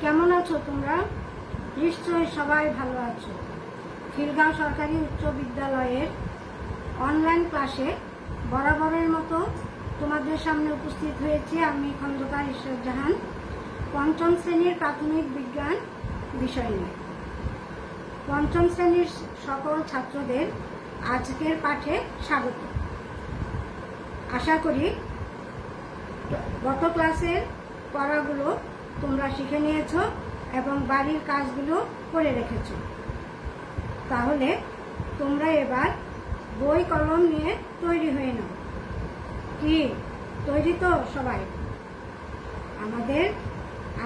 কেমন আছো তোমরা? নিশ্চয়ই সবাই ভালো আছো। খিলগাঁও সরকারি উচ্চ বিদ্যালয়ের অনলাইন ক্লাসে বরাবরের মতো তোমাদের সামনে উপস্থিত হয়েছি আমি খন্দকার ইশরাত জাহান, পঞ্চম শ্রেণীর প্রাথমিক বিজ্ঞান বিষয় নিয়ে। পঞ্চম শ্রেণীর সকল ছাত্রদের আজকের পাঠে স্বাগত। আশা করি গত ক্লাসের পড়াগুলো তোমরা শিখে নিয়েছো এবং বাড়ির কাজগুলো করে রেখেছো। তাহলে তোমরা এবার বই কলম নিয়ে তৈরি হয়ে নাও। কি তৈরি তো সবাই? আমাদের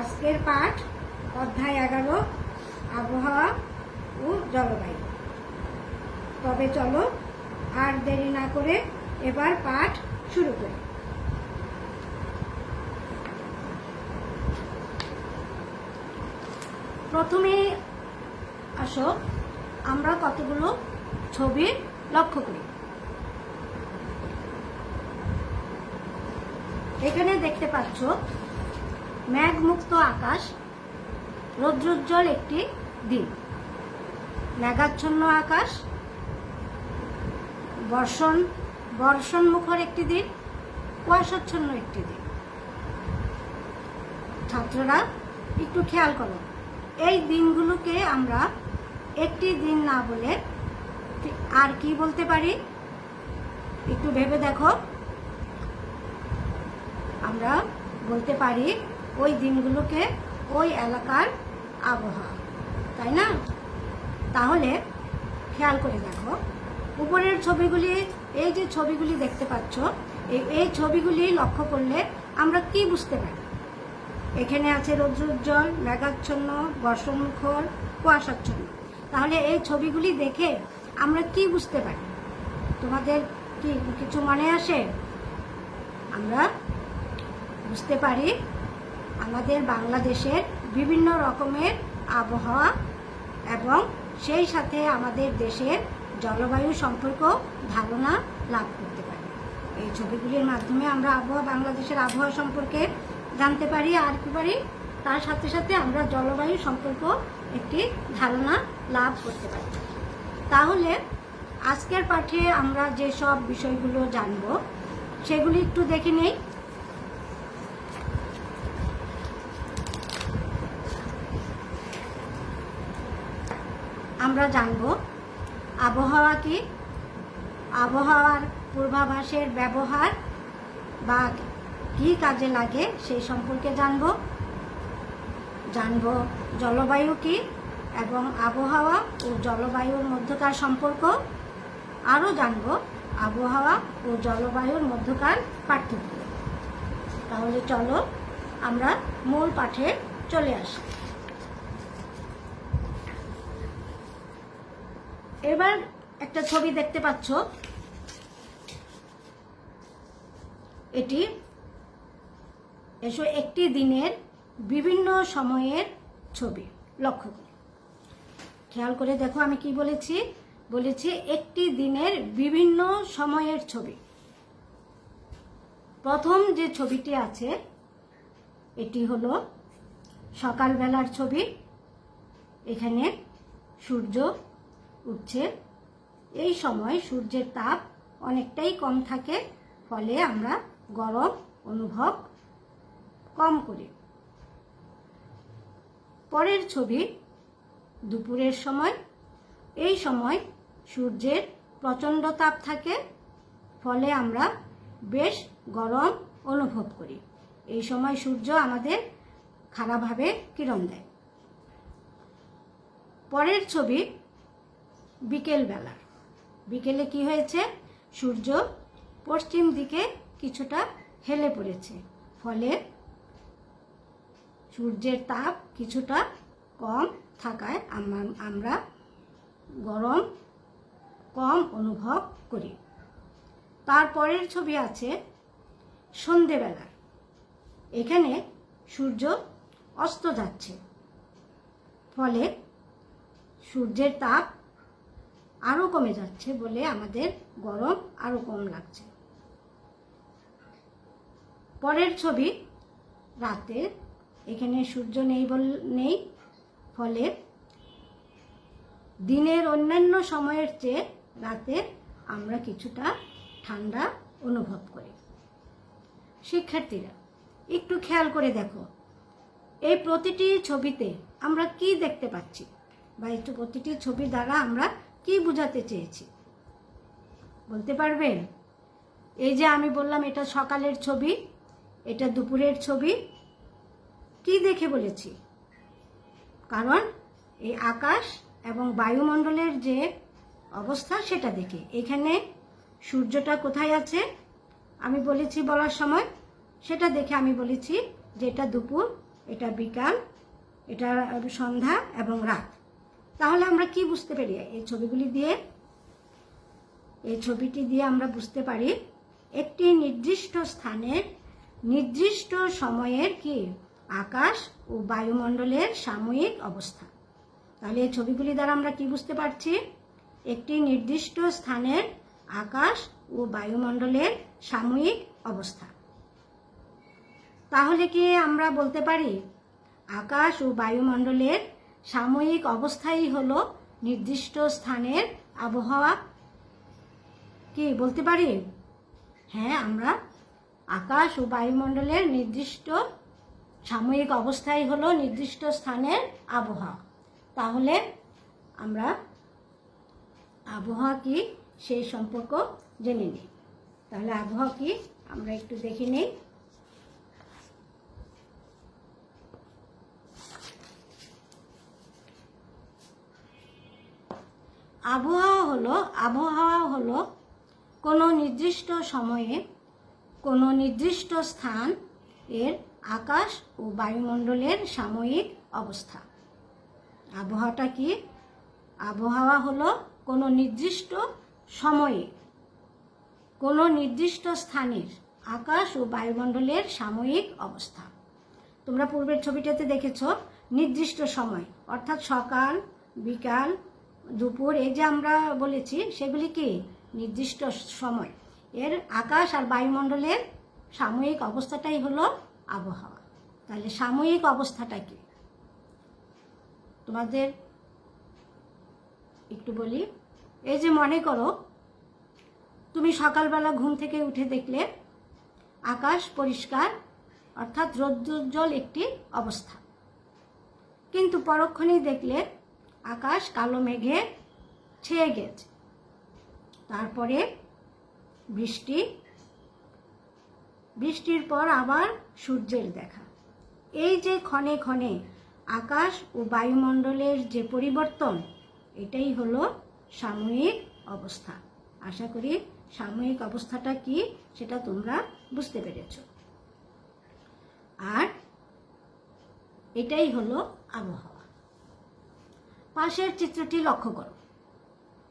আজকের পাঠ অধ্যায় 11 আবহাওয়া ও জলবায়ু। তবে চলো আর দেরি না করে এবার পাঠ শুরু করি। প্রথমে আসো আমরা কতগুলো ছবি লক্ষ্য করি। এখানে দেখতে পাচ্ছ মেঘমুক্ত আকাশ, রৌদ্রোজ্জ্বল একটি দিন, মেঘাচ্ছন্ন আকাশ, বর্ষণমুখর একটি দিন, কুয়াশাচ্ছন্ন একটি দিন। ছাত্ররা একটু খেয়াল করো, এই দিনগুলোকে আমরা একটি দিন না বলে আর কি বলতে পারি? একটু ভেবে দেখো। আমরা বলতে পারি ওই দিনগুলোকে ওই এলাকার আবহাওয়া, তাই না? তাহলে খেয়াল করে দেখো উপরের ছবিগুলি, এই যে ছবিগুলি দেখতে পাচ্ছ, এই ছবিগুলি লক্ষ্য করলে আমরা কি বুঝতে পারি? এখানে আছে রৌদ্রোজ্জ্বল, মেঘাচ্ছন্ন, বর্ষণমুখর, কুয়াশাচ্ছন্ন। তাহলে এই ছবিগুলি দেখে আমরা কি বুঝতে পারি? তোমাদের কি কিছু মনে আসে? আমরা বুঝতে পারি আমাদের বাংলাদেশের বিভিন্ন রকমের আবহাওয়া এবং সেই সাথে আমাদের দেশের জলবায়ু সম্পর্ক ধারণা লাভ করতে পারি। এই ছবিগুলির মাধ্যমে আমরা বাংলাদেশের আবহাওয়া সম্পর্কে জানতে পারি। আর কি পারি? তার সাথে সাথে আমরা জলবায়ু সম্পর্ক একটি ধারণা লাভ করতে পারি। তাহলে আজকের পাঠে আমরা যে সব বিষয়গুলো জানব সেগুলি একটু দেখে নেই। আমরা জানব আবহাওয়া কি, আবহাওয়ার পূর্বাভাসের ব্যবহার বা কি কাজে লাগে সেই সম্পর্কে জানব জলবায়ু কি এবং আবহাওয়া ও জলবায়ুর মধ্যকার সম্পর্ক। আরও জানব আবহাওয়া ও জলবায়ুর মধ্যকার পার্থক্য। তাহলে চলো আমরা মূল পাঠে চলে আসি। এবার একটা ছবি দেখতে পাচ্ছ, এটি একটি দিনের বিভিন্ন সময়ের ছবি। লক্ষ্য করে খেয়াল করে দেখো আমি কি বলেছি একটি দিনের বিভিন্ন সময়ের ছবি। প্রথম যে ছবিটি আছে এটি হলো সকালবেলার ছবি। এখানে সূর্য উঠছে। এই সময় সূর্যের তাপ অনেকটাই কম থাকে, ফলে আমরা গরম অনুভব কম করি। পরের ছবি দুপুরের সময়। এই সময় সূর্যের প্রচণ্ড তাপ থাকে, ফলে আমরা বেশ গরম অনুভব করি। এই সময় সূর্য আমাদের খারাপভাবে কিরণ দেয়। পরের ছবি বিকেলবেলার। বিকেলে কি হয়েছে? সূর্য পশ্চিম দিকে কিছুটা হেলে পড়েছে, ফলে সূর্যের তাপ কিছুটা কম থাকায় আমরা গরম কম অনুভব করি। তারপরের ছবি আছে সন্ধেবেলার। এখানে সূর্য অস্ত যাচ্ছে, ফলে সূর্যের তাপ আরও কমে যাচ্ছে বলে আমাদের গরম আরও কম লাগছে। পরের ছবি রাতে। এখানে সূর্য নেই, ফলে দিনের অন্যান্য সময়ের চেয়ে রাতে আমরা কিছুটা ঠান্ডা অনুভব করি। শিক্ষার্থীরা একটু খেয়াল করে দেখো, এই প্রতিটি ছবিতে আমরা কি দেখতে পাচ্ছি, বা একটু প্রতিটি ছবি দ্বারা আমরা কি বোঝাতে চেয়েছি বলতে পারবেন? এই যে আমি বললাম এটা সকালের ছবি, এটা দুপুরের ছবি, কি দেখে বলেছি? কারণ এই আকাশ এবং বায়ুমণ্ডলের যে অবস্থা সেটা দেখে। এখানে সূর্যটা কোথায় আছে আমি বলেছি বলার সময়, সেটা দেখে আমি বলেছি যে এটা দুপুর, এটা বিকাল, এটা সন্ধ্যা এবং রাত। তাহলে আমরা কি বুঝতে পারি এই ছবিগুলি দিয়ে? এই ছবিটি দিয়ে আমরা বুঝতে পারি একটি নির্দিষ্ট স্থানের নির্দিষ্ট সময়ের কি আকাশ ও বায়ুমণ্ডলের সাময়িক অবস্থা। তাহলে এই ছবিগুলি দ্বারা আমরা কি বুঝতে পারছি? একটি নির্দিষ্ট স্থানের আকাশ ও বায়ুমণ্ডলের সাময়িক অবস্থা। তাহলে কি আমরা বলতে পারি আকাশ ও বায়ুমণ্ডলের সাময়িক অবস্থাই হলো নির্দিষ্ট স্থানের আবহাওয়া? কি বলতে পারি? হ্যাঁ, আমরা আকাশ ও বায়ুমণ্ডলের নির্দিষ্ট সাময়িক অবস্থাই হলো নির্দিষ্ট স্থানের আবহাওয়া। তাহলে আমরা আবহাওয়া কি সেই সম্পর্ক জেনে নিই। তাহলে আবহাওয়া কি আমরা একটু দেখে নিই। আবহাওয়া হলো কোনো নির্দিষ্ট সময়ে কোনো নির্দিষ্ট স্থান এর আকাশ ও বায়ুমণ্ডলের সাময়িক অবস্থা। আবহাওয়াটা কি? আবহাওয়া হলো কোনো নির্দিষ্ট সময়ে কোনো নির্দিষ্ট স্থানের আকাশ ও বায়ুমণ্ডলের সাময়িক অবস্থা। তোমরা পূর্বের ছবিটাতে দেখেছ নির্দিষ্ট সময়, অর্থাৎ সকাল, বিকাল, দুপুর, এই যে আমরা বলেছি সেগুলি কি নির্দিষ্ট সময়। এর আকাশ আর বায়ুমণ্ডলের সাময়িক অবস্থাটাই হলো আবহাওয়া। তাহলে সাময়িক অবস্থাটা কি তোমাদের একটু বলি। এই যে মনে করো তুমি সকালবেলা ঘুম থেকে উঠে দেখলে আকাশ পরিষ্কার, অর্থাৎ রৌদ্রোজ্জ্বল একটি অবস্থা, কিন্তু পরক্ষণেই দেখলে আকাশ কালো মেঘে ছেয়ে গেছে, তারপরে বৃষ্টির পর আবার সূর্যের দেখা। এই যে ক্ষণে ক্ষণে আকাশ ও বায়ুমণ্ডলের যে পরিবর্তন, এটাই হলো সাময়িক অবস্থা। আশা করি সাময়িক অবস্থাটা কি সেটা তোমরা বুঝতে পেরেছ। আর এটাই হলো আবহাওয়া। পাশের চিত্রটি লক্ষ্য করো,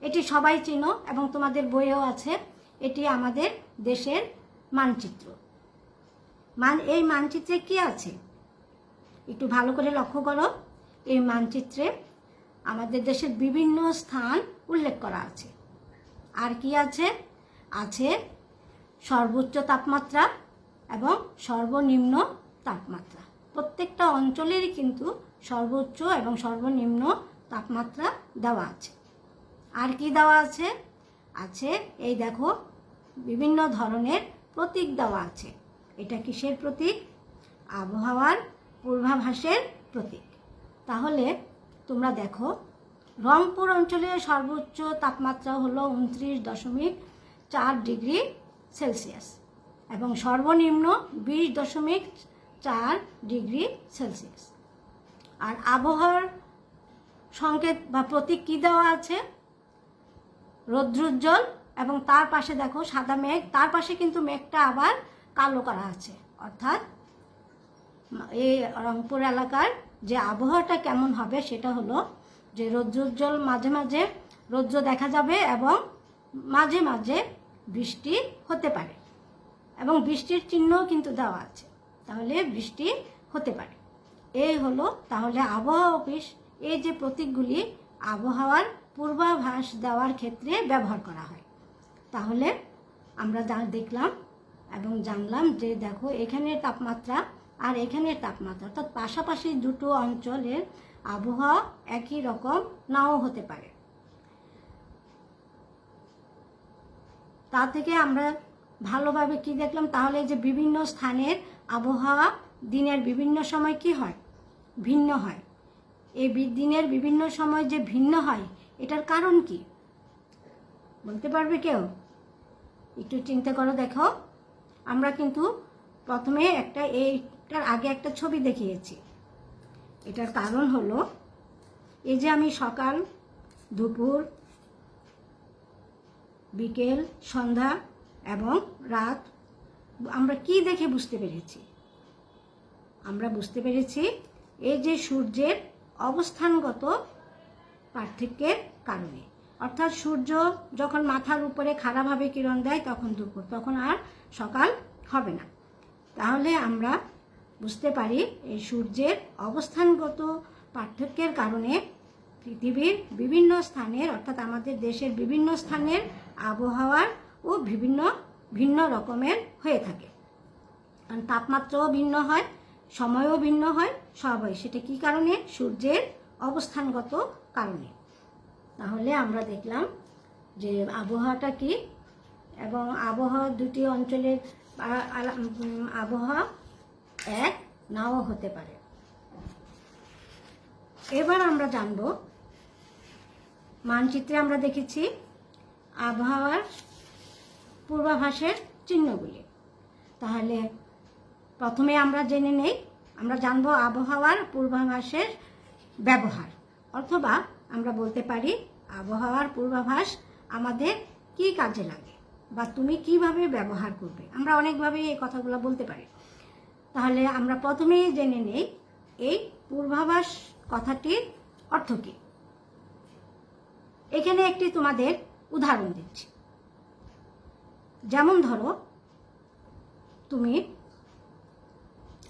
এটি সবাই চিনো এবং তোমাদের বইয়েও আছে। এটি আমাদের দেশের মানচিত্র। এই মানচিত্রে কি আছে একটু ভালো করে লক্ষ্য করো। এই মানচিত্রে আমাদের দেশের বিভিন্ন স্থান উল্লেখ করা আছে। আর কি আছে? আছে সর্বোচ্চ তাপমাত্রা এবং সর্বনিম্ন তাপমাত্রা। প্রত্যেকটা অঞ্চলেরই কিন্তু সর্বোচ্চ এবং সর্বনিম্ন তাপমাত্রা দেওয়া আছে। আর কি দেওয়া আছে? আছে এই দেখো বিভিন্ন ধরনের প্রতীক দেওয়া আছে। এটা কিসের প্রতীক? আবহাওয়ার পূর্বাভাসের প্রতীক। তাহলে তোমরা দেখো রংপুর অঞ্চলের সর্বোচ্চ তাপমাত্রা হলো 29.4 ডিগ্রি সেলসিয়াস এবং সর্বনিম্ন 20.4 ডিগ্রি সেলসিয়াস। আর আবহাওয়ার সংকেত বা প্রতীক কি দেওয়া আছে? রৌদ্রোজ্জ্বল, এবং তার পাশে দেখো সাদা মেঘ, তার পাশে কিন্তু মেঘটা আবার কালো করা আছে। অর্থাৎ এই রংপুর এলাকার যে আবহাওয়াটা কেমন হবে সেটা হলো যে রৌদ্রোজ্জ্বল, মাঝে মাঝে রৌদ্র দেখা যাবে এবং মাঝে মাঝে বৃষ্টি হতে পারে, এবং বৃষ্টির চিহ্নও কিন্তু দেওয়া আছে, তাহলে বৃষ্টি হতে পারে। এই হলো তাহলে আবহাওয়া অফিস এই যে প্রতীকগুলি আবহাওয়ার পূর্বাভাস দেওয়ার ক্ষেত্রে ব্যবহার করা হয়। তাহলে আমরা দেখলাম এবং জানলাম যে দেখো এখানে তাপমাত্রা আর এখানের তাপমাত্রা, অর্থাৎ পাশাপাশি দুটো অঞ্চলের আবহাওয়া একই রকম নাও হতে পারে। তা থেকে আমরা ভালোভাবে কি দেখলাম, তাহলে যে বিভিন্ন স্থানের আবহাওয়া দিনের বিভিন্ন সময় কি হয়, ভিন্ন হয়। এই দিনের বিভিন্ন সময় যে ভিন্ন হয়, এটার কারণ কি বলতে পারবে কেউ? একটু চিন্তা করো, দেখো। আমরা কিন্তু প্রথমে এইটার আগে একটা ছবি দেখিয়েছি। এটার কারণ হলো এই যে আমি সকাল, দুপুর, বিকেল, সন্ধ্যা এবং রাত আমরা কি দেখে বুঝতে পেরেছি? আমরা বুঝতে পেরেছি এই যে সূর্যের অবস্থানগত পার্থক্যের কারণে। অর্থাৎ সূর্য যখন মাথার উপরে খাড়াভাবে কিরণ দেয় তখন দুপুর, তখন আর সকাল হবে না। তাহলে আমরা বুঝতে পারি এই সূর্যের অবস্থানগত পার্থক্যের কারণে পৃথিবীর বিভিন্ন স্থানের, অর্থাৎ আমাদের দেশের বিভিন্ন স্থানের আবহাওয়ার ও ভিন্ন রকমের হয়ে থাকে। কারণ তাপমাত্রাও ভিন্ন হয়, সময়ও ভিন্ন হয়, সব হয়। সেটা কি কারণে? সূর্যের অবস্থানগত কারণে। তাহলে আমরা দেখলাম যে আবহাওয়াটা কি, এবং আবহাওয়া দুটি অঞ্চলের আবহাওয়া এক নাও হতে পারে। এবার আমরা জানব, মানচিত্রে আমরা দেখেছি আবহাওয়ার পূর্বাভাসের চিহ্নগুলি। তাহলে প্রথমে আমরা জেনে নেই, আমরা জানব আবহাওয়ার পূর্বাভাসের ব্যবহার, অথবা আমরা বলতে পারি আবহাওয়ার পূর্বাভাস আমাদের কি কাজে লাগে বা তুমি কিভাবে ব্যবহার করবে। আমরা অনেকভাবে এই কথাগুলো বলতে পারি। তাহলে আমরা প্রথমেই জেনে নেই এই পূর্বাভাস কথাটির অর্থ কী। এখানে একটি তোমাদের উদাহরণ দিচ্ছি। যেমন ধরো, তুমি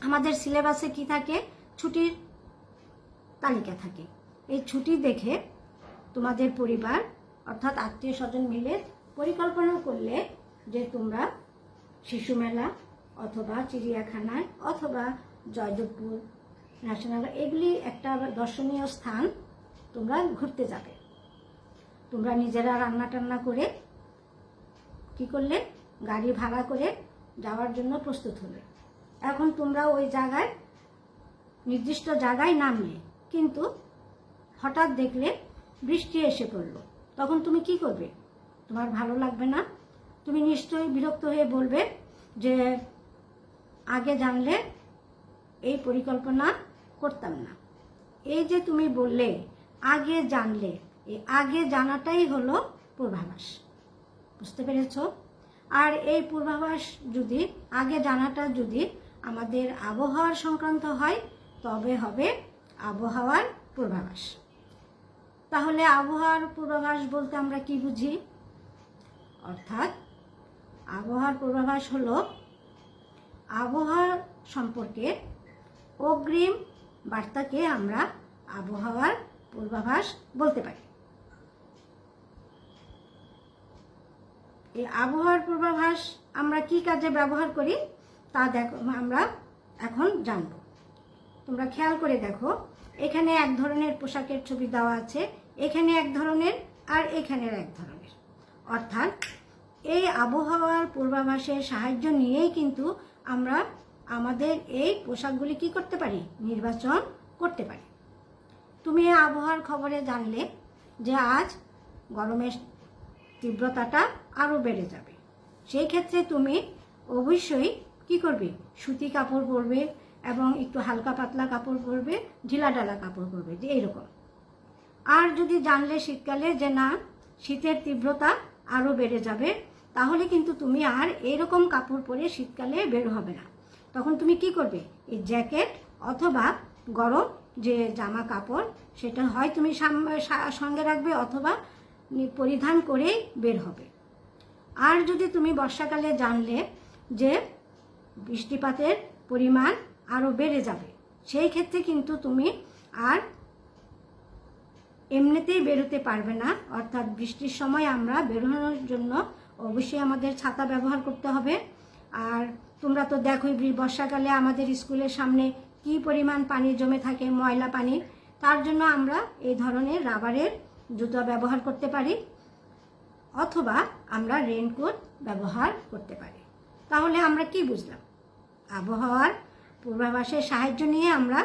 আমাদের সিলেবাসে কি থাকে, ছুটির তালিকা থাকে। এই ছুটি দেখে তোমাদের পরিবার অর্থাৎ আত্মীয় স্বজন মিলে পরিকল্পনা করলে যে তোমরা শিশু মেলা অথবা চিড়িয়াখানায় অথবা জয়দেবপুর ন্যাশনাল, এগুলি একটা দর্শনীয় স্থান, তোমরা ঘুরতে যাবে। তোমরা নিজেরা রান্না টান্না করে কি করলে, গাড়ি ভাড়া করে যাওয়ার জন্য প্রস্তুত হলে। এখন তোমরা ওই জায়গায়, নির্দিষ্ট জায়গায় নামলে, কিন্তু হঠাৎ দেখলে বৃষ্টি এসে পড়লো। তখন তুমি কি করবে? তোমার ভালো লাগবে না? তুমি নিশ্চয়ই বিরক্ত হয়ে বলবে যে আগে জানলে এই পরিকল্পনা করতাম না। এই যে তুমি বললে আগে জানলে, এই আগে জানাটাই হলো পূর্বাভাস। বুঝতে পেরেছ? আর এই পূর্বাভাস যদি, আগে জানাটা যদি আমাদের আবহাওয়ার সংক্রান্ত হয়, তবে হবে আবহাওয়ার পূর্বাভাস। তাহলে আবহাওয়ার পূর্বাভাস বলতে আমরা কি বুঝি? অর্থাৎ আবহাওয়ার পূর্বাভাস হলো আবহাওয়া সম্পর্কে অগ্রিম বার্তাকে আমরা আবহাওয়ার পূর্বাভাস বলতে পারি। এই আবহাওয়ার পূর্বাভাস আমরা কি কাজে ব্যবহার করি তা দেখো, আমরা এখন জানব। তোমরা খেয়াল করে দেখো, এখানে এক ধরনের পোশাকের ছবি দেওয়া আছে, এখানে এক ধরনের, আর এখানের এক ধরনের। অর্থাৎ এই আবহাওয়ার পূর্বাভাসের সাহায্য নিয়েই কিন্তু আমরা আমাদের এই পোশাকগুলি কি করতে পারি, নির্বাচন করতে পারি। তুমি আবহাওয়ার খবরে জানলে যে আজ গরমের তীব্রতাটা আরও বেড়ে যাবে। সেই ক্ষেত্রে তুমি অবশ্যই কি করবে, সুতি কাপড় পরবে এবং একটু হালকা পাতলা কাপড় পরবে, ঢিলাঢালা কাপড় পরবে, যে এরকম। আর যদি জানলে শীতকালে যে না, শীতের তীব্রতা আরও বেড়ে যাবে, তাহলে কিন্তু তুমি আর এরকম কাপড় পরে শীতকালে বের হবে না। তখন তুমি কি করবে, এই জ্যাকেট অথবা গরম যে জামা কাপড়, সেটা হয় তুমি সঙ্গে রাখবে অথবা পরিধান করেই বের হবে। আর যদি তুমি বর্ষাকালে জানলে যে বৃষ্টিপাতের পরিমাণ আরও বেড়ে যাবে, সেই ক্ষেত্রে কিন্তু তুমি আর এমনিতেই বেরোতে পারবে না। অর্থাৎ বৃষ্টির সময় আমরা বেরোনোর জন্য অবশ্যই আমাদের ছাতা ব্যবহার করতে হবে। আর তোমরা তো দেখোই বর্ষাকালে আমাদের স্কুলের সামনে কি পরিমাণ পানি জমে থাকে, ময়লা পানি। তার জন্য আমরা এই ধরনের রাবারের জুতা ব্যবহার করতে পারি, অথবা আমরা রেইনকোট ব্যবহার করতে পারি। তাহলে আমরা কি বুঝলাম? আবহাওয়ার পূর্বাভাসের সাহায্য নিয়ে আমরা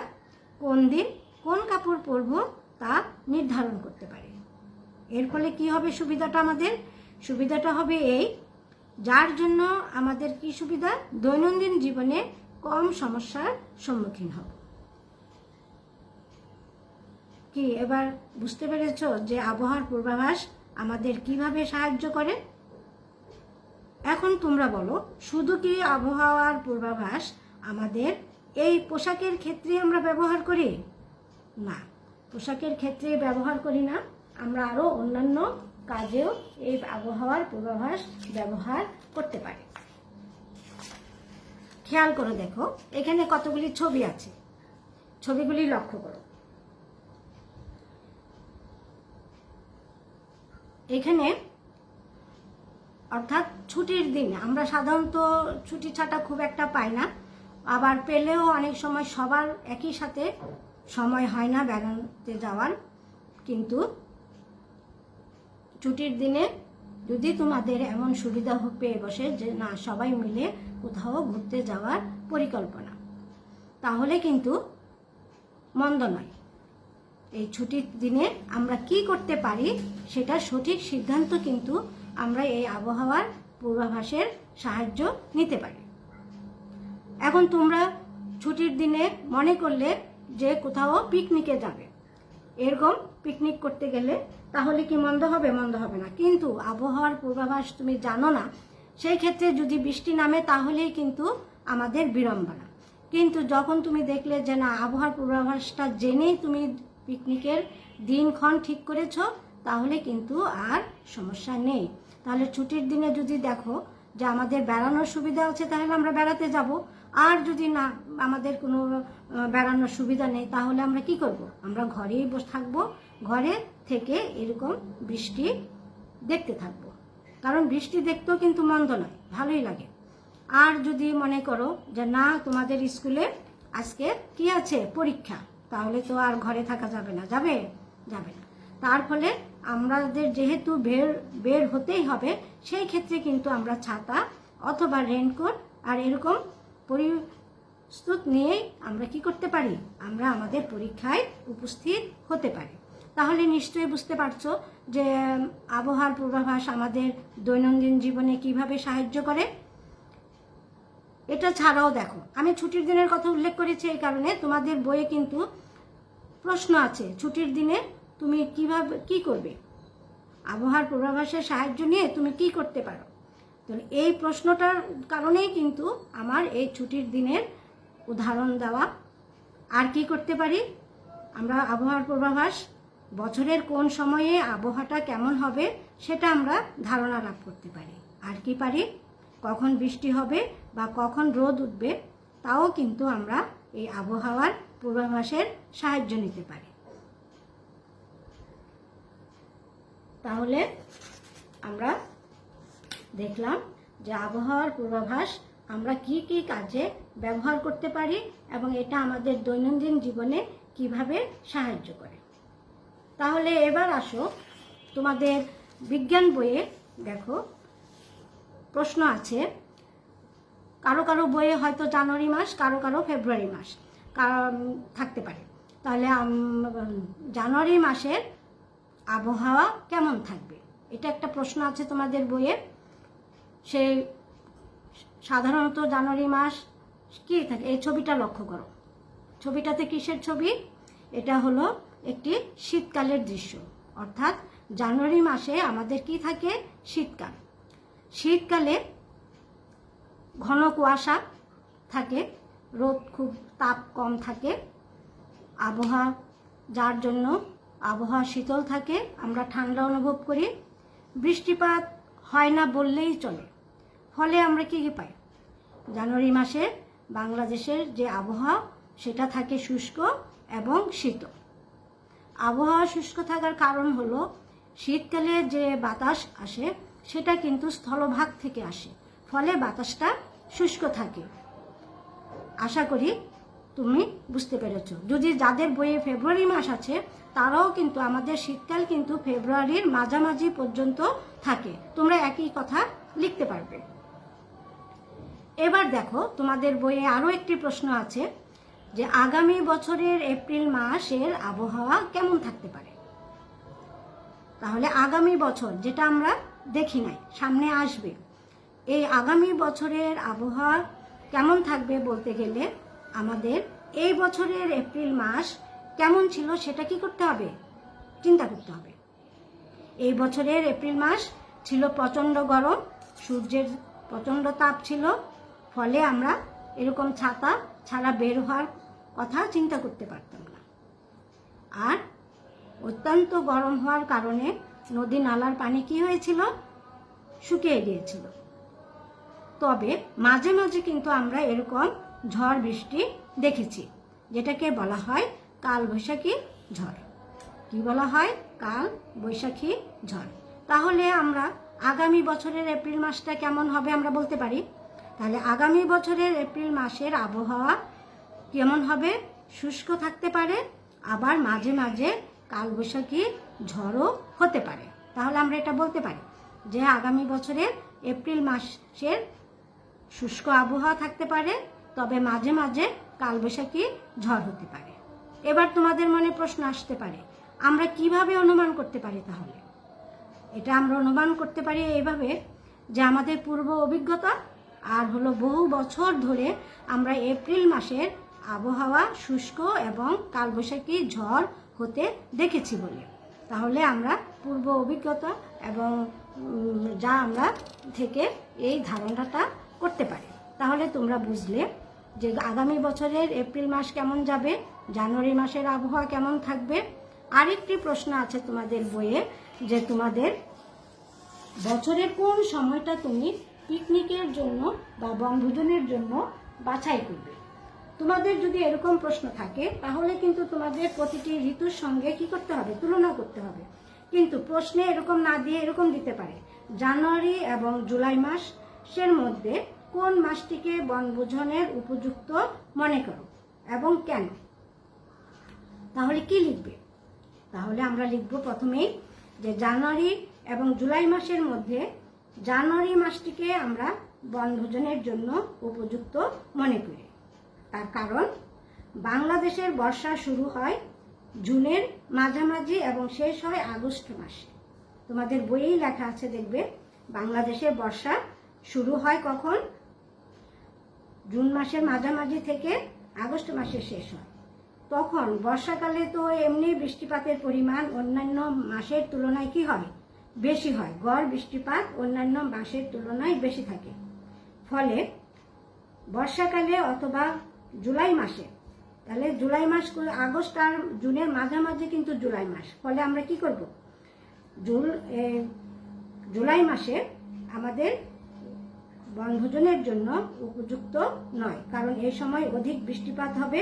কোন দিন কোন কাপড় পরবো তা নির্ধারণ করতে পারি। এর ফলে কি হবে সুবিধাটা? আমাদের সুবিধাটা হবে এই, যার জন্য আমাদের কি সুবিধা? দৈনন্দিন জীবনে কম সমস্যার সম্মুখীন হব। কি এবার বুঝতে পেরেছো যে আবহাওয়ার পূর্বাভাস আমাদের কিভাবে সাহায্য করে? এখন তোমরা বলো, শুধু কি আবহাওয়ার পূর্বাভাস আমাদের এই পোশাকের ক্ষেত্রে আমরা ব্যবহার করি? না, পোশাকের ক্ষেত্রে ব্যবহার করি না, আমরা আরও অন্যান্য কাজেও এই আবহাওয়ার পূর্বাভাস ব্যবহার করতে পারি। খেয়াল করে দেখো, এখানে কতগুলি ছবি আছে, ছবিগুলি লক্ষ্য করো। এখানে অর্থাৎ ছুটির দিনে আমরা সাধারণত ছুটি ছাটা খুব একটা পাই না, আবার পেলেও অনেক সময় সবার একই সাথে সময় হয় না বেড়াতে যাওয়ার। কিন্তু ছুটির দিনে যদি তোমাদের এমন সুবিধা পেয়ে বসে যে না সবাই মিলে কোথাও ঘুরতে যাওয়ার পরিকল্পনা, তাহলে কিন্তু মন্দ নয়। এই ছুটির দিনে আমরা কি করতে পারি সেটা সঠিক সিদ্ধান্ত কিন্তু আমরা এই আবহাওয়ার পূর্বাভাসের সাহায্য নিতে পারি। এখন তোমরা ছুটির দিনে মনে করলে যে কোথাও পিকনিকে যাবে, এরকম পিকনিক করতে গেলে তাহলে কি মন্দ হবে? মন্দ হবে না। কিন্তু আবহাওয়ার পূর্বাভাস তুমি জানো না, সেই ক্ষেত্রে যদি বৃষ্টি নামে তাহলেই কিন্তু আমাদের বিড়ম্বনা। কিন্তু যখন তুমি দেখলে যে না আবহাওয়ার পূর্বাভাসটা জেনেই তুমি পিকনিকের দিনক্ষণ ঠিক করেছো, তাহলে কিন্তু আর সমস্যা নেই। তাহলে ছুটির দিনে যদি দেখো যে আমাদের বেড়ানোর সুবিধা আছে, তাহলে আমরা বেড়াতে যাব। আর যদি না আমাদের কোনো বেড়ানোর সুবিধা নেই, তাহলে আমরা কি করব? আমরা ঘরেই বসে থাকবো, ঘরে থেকে এরকম বৃষ্টি দেখতে থাকবো। কারণ বৃষ্টি দেখতেও কিন্তু মন্দ নয়, ভালোই লাগে। আর যদি মনে করো যে না তোমাদের স্কুলে আজকে কি আছে? পরীক্ষা, তাহলে তো আর ঘরে থাকা যাবে না, যাবে যাবে না। তার ফলে আমাদের যেহেতু বের হতেই হবে, সেই ক্ষেত্রে কিন্তু আমরা ছাতা অথবা রেইনকোট আর এরকম প্রস্তুত নিয়েই আমরা কি করতে পারি? আমরা আমাদের পরীক্ষায় উপস্থিত হতে পারি। তাহলে নিশ্চয়ই বুঝতে পারছো যে আবহাওয়ার পূর্বাভাস আমাদের দৈনন্দিন জীবনে কিভাবে সাহায্য করে। এটা ছাড়াও দেখো, আমি ছুটির দিনের কথা উল্লেখ করেছি এই কারণে, তোমাদের বইয়ে কিন্তু প্রশ্ন আছে ছুটির দিনে তুমি কিভাবে কি করবে, আবহাওয়ার পূর্বাভাসের সাহায্য নিয়ে তুমি কি করতে পারো। তো এই প্রশ্নটার কারণেই কিন্তু আমার এই ছুটির দিনের উদাহরণ দেওয়া। আর কি করতে পারি আমরা? আবহাওয়ার পূর্বাভাস বছরের কোন সময়ে আবহাওয়াটা কেমন হবে সেটা আমরা ধারণা লাভ করতে পারি। আর কি পারি? কখন বৃষ্টি হবে বা কখন রোদ উঠবে তাও কিন্তু আমরা এই আবহাওয়ার পূর্বাভাসের সাহায্য নিতে পারি। তাহলে আমরা দেখলাম যে আবহাওয়ার পূর্বাভাস আমরা কি কি কাজে ব্যবহার করতে পারি এবং এটা আমাদের দৈনন্দিন জীবনে কিভাবে সাহায্য করে। তাহলে এবার আসো, তোমাদের বিজ্ঞান বইয়ে দেখো প্রশ্ন আছে, কারো কারো বইয়ে হয়তো জানুয়ারি মাস, কারো কারো ফেব্রুয়ারি মাস থাকতে পারে। তাহলে জানুয়ারি মাসের আবহাওয়া কেমন থাকবে, এটা একটা প্রশ্ন আছে তোমাদের বইয়ে। সেই সাধারণত জানুয়ারি মাস কি থাকে, এই ছবিটা লক্ষ্য করো। ছবিটাতে কিসের ছবি? এটা হলো একটি শীতকালের দৃশ্য। অর্থাৎ জানুয়ারি মাসে আমাদের কি থাকে? শীতকাল। শীতকালে ঘন কুয়াশা থাকে, রোদ খুব তাপ কম থাকে, আবহাওয়া যার জন্য আবহাওয়া শীতল থাকে, আমরা ঠান্ডা অনুভব করি, বৃষ্টিপাত হয় না বললেই চলে। ফলে আমরা কি পাই? জানুয়ারি মাসে বাংলাদেশের যে আবহাওয়া সেটা থাকে শুষ্ক এবং শীতল। আবহাওয়া শুষ্ক থাকার কারণ হলো শীতকালে যে বাতাস আসে সেটা কিন্তু স্থলভাগ থেকে আসে, ফলে বাতাসটা শুষ্ক থাকে। আশা করি তুমি বুঝতে পেরেছো। যদি যাদের বইয়ে ফেব্রুয়ারি মাস আছে তারাও কিন্তু আমাদের শীতকাল কিন্তু ফেব্রুয়ারির মাঝামাঝি পর্যন্ত থাকে। তোমরা একই কথা লিখতে পারবে। এবার দেখো, তোমাদের বইয়ে আরও একটি প্রশ্ন আছে যে আগামী বছরের এপ্রিল মাসের আবহাওয়া কেমন থাকতে পারে। তাহলে আগামী বছর, যেটা আমরা দেখি নাই, সামনে আসবে, এই আগামী বছরের আবহাওয়া কেমন থাকবে বলতে গেলে আমাদের এই বছরের এপ্রিল মাস কেমন ছিল সেটা কি করতে হবে, চিন্তা করতে হবে। এই বছরের এপ্রিল মাস ছিল প্রচণ্ড গরম, সূর্যের প্রচণ্ড তাপ ছিল, ফলে আমরা এরকম ছাতা ছাড়া বের হওয়ার কথা চিন্তা করতে পারতাম না। আর অত্যন্ত গরম হওয়ার কারণে নদী নালার পানি কি হয়েছিল, শুকিয়ে গিয়েছিল। তবে মাঝে মাঝে কিন্তু আমরা এরকম ঝড় বৃষ্টি দেখেছি, যেটাকে বলা হয় কালবৈশাখী ঝড়। কি বলা হয়, কাল বৈশাখী ঝড়। তাহলে আমরা আগামী বছরের এপ্রিল মাসটা কেমন হবে আমরা বলতে পারি। তাহলে আগামী বছরের এপ্রিল মাসের আবহাওয়া কেমন হবে, শুষ্ক থাকতে পারে, আবার মাঝে মাঝে কালবৈশাখী ঝড়ও হতে পারে। তাহলে আমরা এটা বলতে পারি যে আগামী বছরের এপ্রিল মাসের শুষ্ক আবহাওয়া থাকতে পারে, তবে মাঝে মাঝে কালবৈশাখী ঝড় হতে পারে। এবার তোমাদের মনে প্রশ্ন আসতে পারে, আমরা কিভাবে অনুমান করতে পারি। তাহলে এটা আমরা অনুমান করতে পারি এইভাবে যে আমাদের পূর্ব অভিজ্ঞতা আর হলো বহু বছর ধরে আমরা এপ্রিল মাসের আবহাওয়া শুষ্ক এবং কালবৈশাখী ঝড় হতে দেখেছি বলে। তাহলে আমরা পূর্ব অভিজ্ঞতা এবং যা আমরা থেকে এই ধারণাটা করতে পারি। তাহলে তোমরা বুঝলে যে আগামী বছরের এপ্রিল মাস কেমন যাবে, জানুয়ারি মাসের আবহাওয়া কেমন থাকবে। আরেকটি প্রশ্ন আছে তোমাদের বইয়ে যে তোমাদের বছরের কোন সময়টা তুমি পিকনিকের জন্য বা বনভোজনের জন্য বাছাই করবে। তোমাদের যদি এরকম প্রশ্ন থাকে তাহলে কিন্তু তোমাদের প্রতিটি ঋতুর সঙ্গে কি করতে হবে, তুলনা করতে হবে। কিন্তু প্রশ্নে এরকম না দিয়ে এরকম দিতে পারে, জানুয়ারি এবং জুলাই মাসের মধ্যে কোন মাসটিকে বনভোজনের উপযুক্ত মনে করো এবং কেন। তাহলে কি লিখবে, তাহলে আমরা লিখব প্রথমেই যে জানুয়ারি এবং জুলাই মাসের মধ্যে জানুয়ারি মাসটিকে আমরা বনভোজনের জন্য উপযুক্ত মনে করি। তার কারণ বাংলাদেশের বর্ষা শুরু হয় জুনের মাঝামাঝি এবং শেষ হয় আগস্ট মাসে। তোমাদের বইয়েই লেখা আছে, দেখবে বাংলাদেশের বর্ষা শুরু হয় কখন, জুন মাসের মাঝামাঝি থেকে আগস্ট মাসে শেষ হয়। তখন বর্ষাকালে তো এমনি বৃষ্টিপাতের পরিমাণ অন্যান্য মাসের তুলনায় কি হয়, বেশি হয়। গড় বৃষ্টিপাত অন্যান্য মাসের তুলনায় বেশি থাকে। ফলে বর্ষাকালে অথবা জুলাই মাসে, তাহলে জুলাই মাস, আগস্ট আর জুনের মাঝামাঝি কিন্তু জুলাই মাস, ফলে আমরা কি করব, জুলাই মাসে আমাদের বনভোজনের জন্য উপযুক্ত নয়, কারণ এই সময় অধিক বৃষ্টিপাত হবে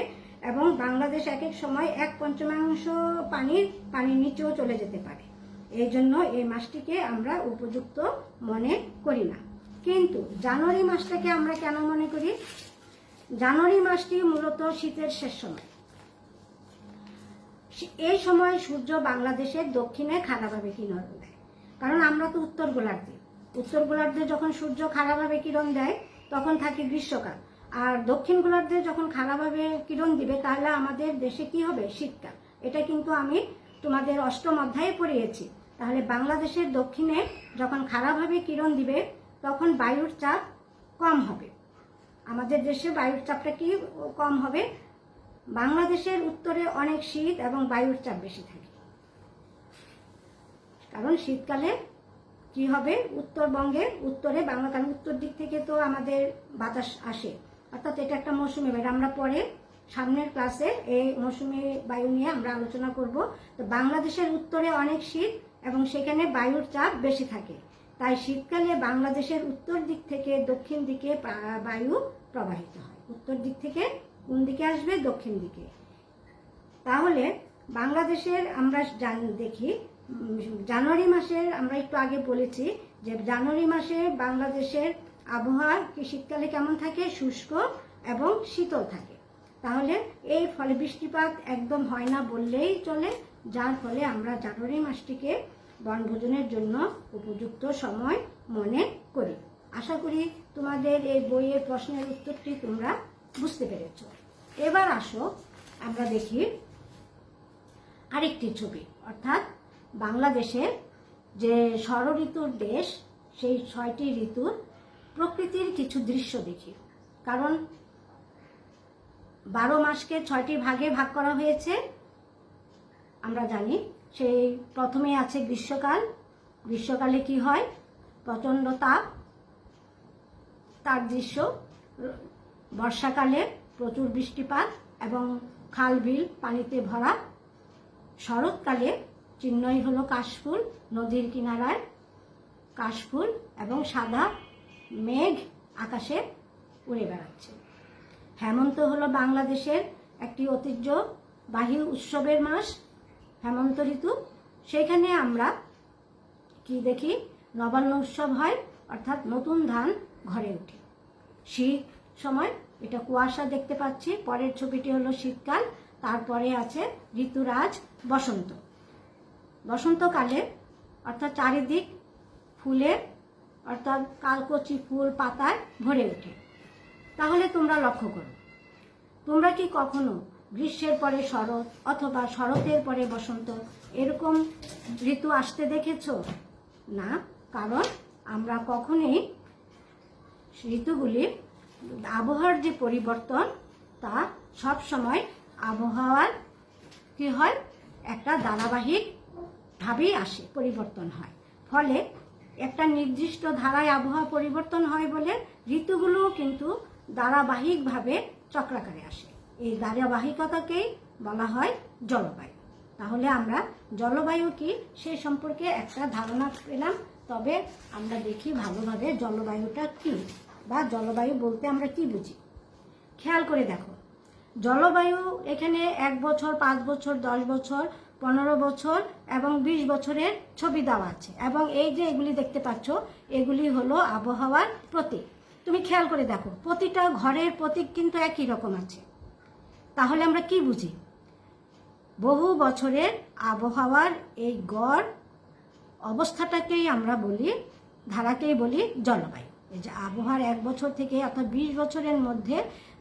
এবং বাংলাদেশ এক এক সময় 1/5 পানির নিচেও চলে যেতে পারে। এই জন্য এই মাসটিকে আমরা উপযুক্ত মনে করি না। কিন্তু জানুয়ারি মাসটাকে আমরা কেন মনে করি, জানুয়ারি মাসটি মূলত শীতের শেষ সময়। এই সময় সূর্য বাংলাদেশের দক্ষিণে খাড়াভাবে কিরণ দেয়, কারণ আমরা তো উত্তর গোলার্ধে যখন সূর্য খাড়াভাবে কিরণ দেয় তখন থাকে গ্রীষ্মকাল, আর দক্ষিণ গোলার্ধে যখন খাড়াভাবে কিরণ দিবে তাহলে আমাদের দেশে কি হবে, শীতকাল। এটা কিন্তু আমি তোমাদের 8ম অধ্যায়ে পড়িয়েছি। তাহলে বাংলাদেশের দক্ষিণে যখন খাড়াভাবে কিরণ দিবে তখন বায়ুর চাপ কম হবে, আমাদের দেশে বায়ুর চাপটা কি কম হবে। বাংলাদেশের উত্তরে অনেক শীত এবং বায়ুর চাপ বেশি থাকে, কারণ শীতকালে কি হবে, উত্তরবঙ্গে উত্তরে বাংলা, কারণ উত্তর দিক থেকে তো আমাদের বাতাস আসে, অর্থাৎ এটা একটা মৌসুমী বায়ু। আমরা পরে সামনের ক্লাসে এই মৌসুমী বায়ু নিয়ে আমরা আলোচনা করব। তো বাংলাদেশের উত্তরে অনেক শীত এবং সেখানে বায়ুর চাপ বেশি থাকে, তাই শীতকালে বাংলাদেশের উত্তর দিক থেকে দক্ষিণ দিকে বায়ু প্রবাহিত হয়। উত্তর দিক থেকে কোন দিকে আসবে, দক্ষিণ দিকে। তাহলে বাংলাদেশের আমরা দেখি জানুয়ারি মাসের, আমরা একটু আগে বলেছি যে জানুয়ারি মাসে বাংলাদেশের আবহাওয়া কি শীতকালে কেমন থাকে? শুষ্ক এবং শীতল থাকে। তাহলে এই ফলে বৃষ্টিপাত একদম হয় না বললেই চলে, যার ফলে আমরা জানুয়ারি মাসটিকে বনভোজনের জন্য উপযুক্ত সময় মনে করি। আশা করি তোমাদের এই বইয়ের প্রশ্নের উত্তরটি তোমরা বুঝতে পেরেছ। এবার আসো আমরা দেখি আরেকটি ছবি, অর্থাৎ বাংলাদেশের যে ষড়ঋতুর দেশ, সেই 6টি ঋতুর প্রকৃতির কিছু দৃশ্য দেখি। কারণ 12 মাসকে 6টি ভাগে ভাগ করা হয়েছে আমরা জানি। সেই প্রথমে আছে গ্রীষ্মকাল। গ্রীষ্মকালে কি হয়? প্রচণ্ড তাপ, তার দৃশ্য। বর্ষাকালে প্রচুর বৃষ্টিপাত এবং খাল বিল পানিতে ভরা। শরৎকালে চিহ্নই হলো কাশফুল, নদীর কিনারায় কাশফুল এবং সাদা মেঘ আকাশে উড়ে বেড়াচ্ছে। হেমন্ত হলো বাংলাদেশের একটি ঐতিহ্যবাহী উৎসবের মাস, হেমন্ত ঋতু। সেখানে আমরা কি দেখি? নবান্ন উৎসব হয়, অর্থাৎ নতুন ধান ঘরে ওঠে। শীত সময় এটা কুয়াশা দেখতে পাচ্ছি। পরের ছবিটি হলো শীতকাল, তারপরে আছে ঋতুরাজ বসন্ত। বসন্তকালে অর্থাৎ চারিদিক ফুলে, অর্থাৎ কালকচি ফুল পাতায় ভরে ওঠে। তাহলে তোমরা লক্ষ্য করো, তোমরা কি কখনো গ্রীষ্মের পরে শরৎ অথবা শরতের পরে বসন্ত এরকম ঋতু আসতে দেখেছো? না, কারণ আমরা কখনোই ঋতুগুলির আবহাওয়ার যে পরিবর্তন, তা সব সময় আবহাওয়ার কি হয়? একটা ধারাবাহিকভাবেই আসে, পরিবর্তন হয়। ফলে একটা নির্দিষ্ট ধারায় আবহাওয়া পরিবর্তন হয় বলে ঋতুগুলোও কিন্তু ধারাবাহিকভাবে চক্রাকারে আসে। এই ধারাবাহিকতাকেই বলা হয় জলবায়ু। তাহলে আমরা জলবায়ু কি সে সম্পর্কে একটা ধারণা পেলাম। তবে আমরা দেখি ভালোভাবে জলবায়ুটা কি, বা জলবায়ু বলতে আমরা কি বুঝি। খেয়াল করে দেখো, জলবায়ু এখানে 1 বছর, 5 বছর, 10 বছর, 15 বছর এবং 20 বছরের ছবি দেওয়া আছে। এবং এই যে এগুলি দেখতে পাচ্ছ, এগুলি হলো আবহাওয়ার প্রতীক। তুমি খেয়াল করে দেখো, প্রতিটা ঘরের প্রতীক কিন্তু একই রকম আছে। তাহলে আমরা কি বুঝি? বহু বছরের আবহাওয়ার এই গড় অবস্থাটাকেই আমরা বলি, ধারাকেই বলি জলবায়ু। এই যে আবহাওয়ার 1 বছর থেকে অর্থাৎ 20 বছরের মধ্যে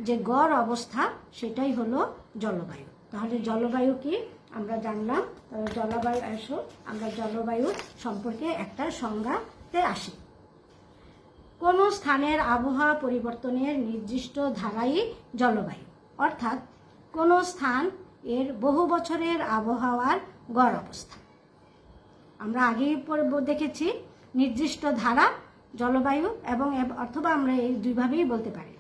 যে গড় অবস্থা, সেটাই হলো জলবায়ু। তাহলে জলবায়ু কি আমরা জানলাম। তবে জলবায়ু আসো আমরা জলবায়ুর সম্পর্কে একটা সংজ্ঞাতে আসি। কোনো স্থানের আবহাওয়া পরিবর্তনের নির্দিষ্ট ধারাই জলবায়ু, অর্থাৎ কোনো স্থান এর বহু বছরের আবহাওয়ার গড় অবস্থা। আমরা আগেই দেখেছি নির্দিষ্ট ধারা জলবায়ু, এবং অথবা আমরা এই দুইভাবেই বলতে পারি।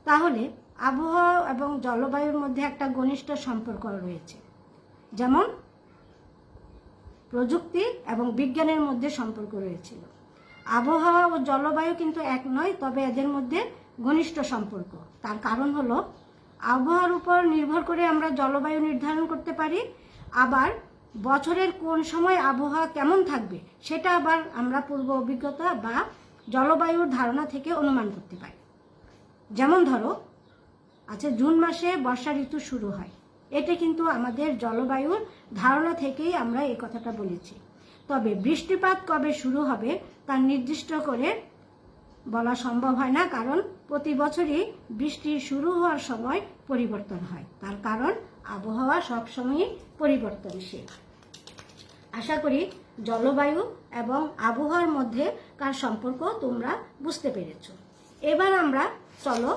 তাহলে আবহাওয়া এবং জলবায়ুর মধ্যে একটা ঘনিষ্ঠ সম্পর্ক রয়েছে। যেমন প্রযুক্তি এবং বিজ্ঞানের মধ্যে সম্পর্ক রয়েছিল। আবহাওয়া ও জলবায়ু কিন্তু এক নয়, তবে এদের মধ্যে ঘনিষ্ঠ সম্পর্ক। তার কারণ হলো আবহাওয়ার উপর নির্ভর করে আমরা জলবায়ু নির্ধারণ করতে পারি, আবার বছরের কোন সময় আবহাওয়া কেমন থাকবে সেটা আবার আমরা পূর্ব অভিজ্ঞতা বা জলবায়ুর ধারণা থেকে অনুমান করতে পারি। যেমন ধরো, আচ্ছা জুন মাসে বর্ষা ঋতু শুরু হয়, এটা কিন্তু আমাদের জলবায়ুর ধারণা থেকেই আমরা এই কথাটা বলেছি। তবে বৃষ্টিপাত কবে শুরু হবে তা নির্দিষ্ট করে বলা সম্ভব হয় না, কারণ প্রতি বছরই বৃষ্টি শুরু হওয়ার সময় পরিবর্তন হয়। তার কারণ আবহাওয়া সবসময়ই পরিবর্তনশীল। আশা করি জলবায়ু এবং আবহাওয়ার মধ্যে কার সম্পর্ক তোমরা বুঝতে পেরেছ। এবার আমরা চলো,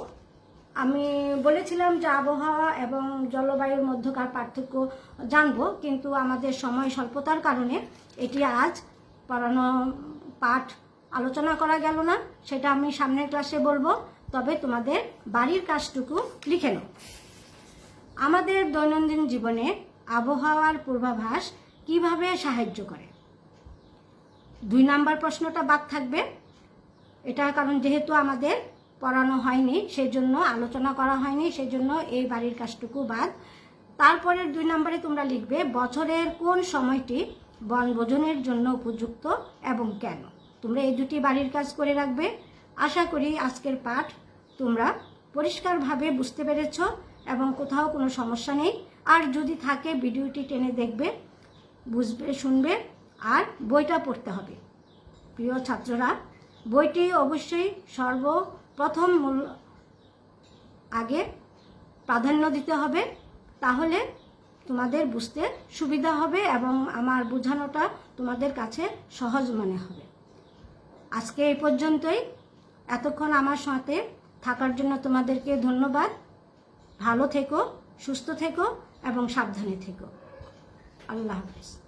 আমি বলেছিলাম যে আবহাওয়া এবং জলবায়ুর মধ্যকার পার্থক্য জানবো, কিন্তু আমাদের সময় স্বল্পতার কারণে এটি আজ পড়ানো পাঠ আলোচনা করা গেল না। সেটা আমি সামনের ক্লাসে বলবো। তবে তোমাদের বাড়ির কাজটুকু লিখে নাও। আমাদের দৈনন্দিন জীবনে আবহাওয়ার পূর্বাভাস কিভাবে সাহায্য করে? 2 নাম্বার প্রশ্নটা বাদ থাকবে। এটা কারণ যেহেতু আমাদের পড়ানো হয়নি, সেজন্য আলোচনা করা হয়নি, সেজন্য এই বাড়ির কাজটুকু বাদ। তারপরের 2 নম্বরে তোমরা লিখবে বছরের কোন সময়টি বনভোজনের জন্য উপযুক্ত এবং কেন। তোমরা এই দুটি বাড়ির কাজ করে রাখবে। আশা করি আজকের পাঠ তোমরা পরিষ্কারভাবে বুঝতে পেরেছ এবং কোথাও কোনো সমস্যা নেই। আর যদি থাকে ভিডিওটি টেনে দেখবে, বুঝবে, শুনবে, আর বইটা পড়তে হবে। প্রিয় ছাত্ররা, বইটি অবশ্যই সর্বপ্রথম আগে প্রাধান্য দিতে হবে, তাহলে তোমাদের বুঝতে সুবিধা হবে এবং আমার বোঝানোটা তোমাদের কাছে সহজ মনে হবে। আজকে এই পর্যন্তই। এতক্ষণ আমার সাথে থাকার জন্য তোমাদেরকে ধন্যবাদ। ভালো থেকো, সুস্থ থেকো এবং সাবধানে থেকো। আল্লাহ হাফেজ।